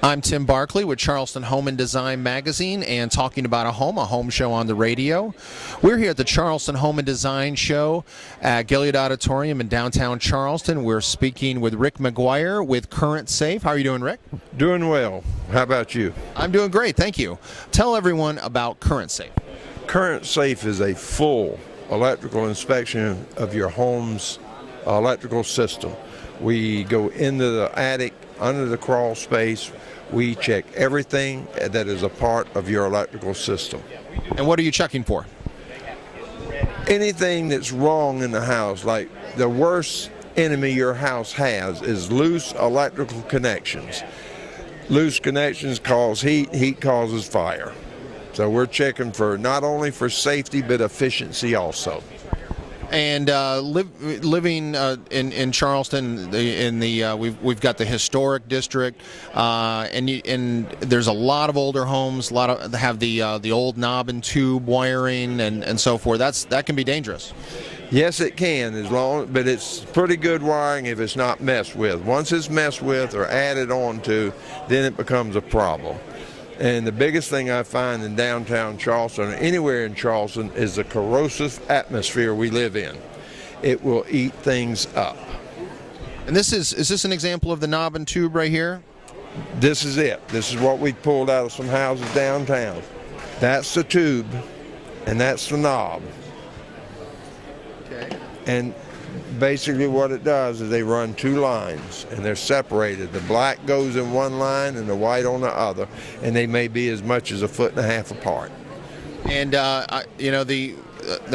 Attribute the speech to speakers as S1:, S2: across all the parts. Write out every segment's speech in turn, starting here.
S1: I'm Tim Barkley with Charleston Home and Design Magazine and talking about a home show on the radio. We're here at the Charleston Home and Design Show at Gilead Auditorium in downtown Charleston. We're speaking with Rick Maguire with CurrentSafe. How are you doing, Rick?
S2: Doing well. How about you?
S1: I'm doing great, thank you. Tell everyone about CurrentSafe.
S2: CurrentSafe is a full electrical inspection of your home's electrical system. We go into the attic, under the crawl space. We check everything that is a part of your electrical system.
S1: And what are you checking for?
S2: Anything that's wrong in the house, like the worst enemy your house has is loose electrical connections. Loose connections cause heat, heat causes fire. So we're checking for not only for safety but efficiency also.
S1: And living in Charleston, we've got the historic district, and there's a lot of older homes. A lot of have the old knob and tube wiring and so forth. That can be dangerous.
S2: Yes, it can, but it's pretty good wiring if it's not messed with. Once it's messed with or added on to, then it becomes a problem. And the biggest thing I find in downtown Charleston or anywhere in Charleston is the corrosive atmosphere we live in. It will eat things up.
S1: And is this an example of the knob and tube right here?
S2: This is it. This is what we pulled out of some houses downtown. That's the tube, and that's the knob.
S1: Okay.
S2: And basically what it does is they run two lines and they're separated. The black goes in one line and the white on the other, and they may be as much as 1.5 feet apart.
S1: And the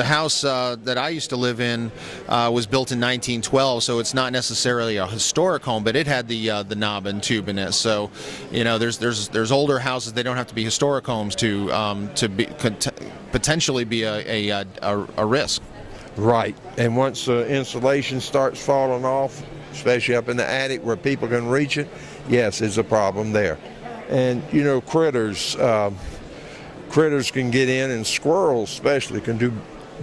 S1: house that I used to live in was built in 1912, so it's not necessarily a historic home, but it had the knob and tube in it. So, there's older houses. They don't have to be historic homes to potentially be a risk.
S2: Right, and once the insulation starts falling off, especially up in the attic where people can reach it, yes, it's a problem there. And critters can get in, and squirrels especially can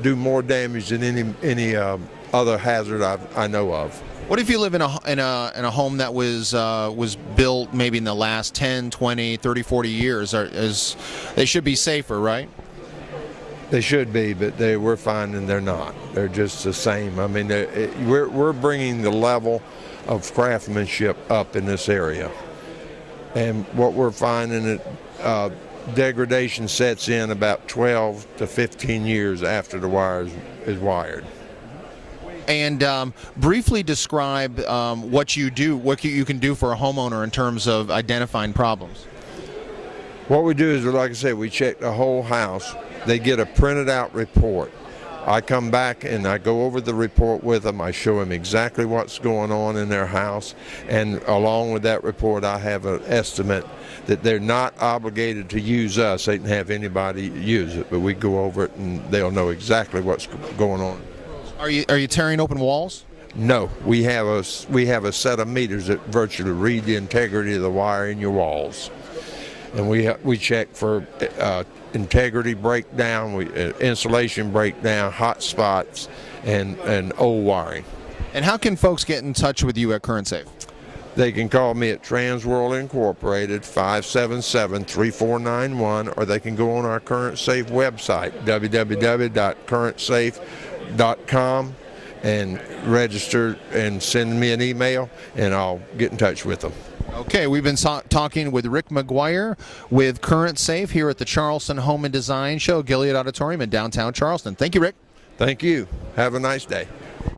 S2: do more damage than any other hazard I know of.
S1: What if you live in a home that was built maybe in the last 10, 20, 30, 40 years? They should be safer, right?
S2: They should be, but we're finding they're not. They're just the same. I mean, we're bringing the level of craftsmanship up in this area. And what we're finding is degradation sets in about 12 to 15 years after the wire is wired.
S1: And briefly describe what you do, what you can do for a homeowner in terms of identifying problems.
S2: What we do is, like I said, we check the whole house. They get a printed out report. I come back and I go over the report with them. I show them exactly what's going on in their house, and along with that report I have an estimate that they're not obligated to use us. They can have anybody use it, but we go over it and they'll know exactly what's going on.
S1: Are you tearing open walls?
S2: No, we have a set of meters that virtually read the integrity of the wire in your walls. And we check for integrity breakdown, insulation breakdown, hot spots, and old wiring.
S1: And how can folks get in touch with you at CurrentSafe?
S2: They can call me at Transworld Incorporated 577-3491, or they can go on our CurrentSafe website, www.currentsafe.com, and register and send me an email, and I'll get in touch with them.
S1: Okay, we've been talking with Rick Maguire with CurrentSafe here at the Charleston Home and Design Show, Gilead Auditorium in downtown Charleston. Thank you, Rick.
S2: Thank you. Have a nice day.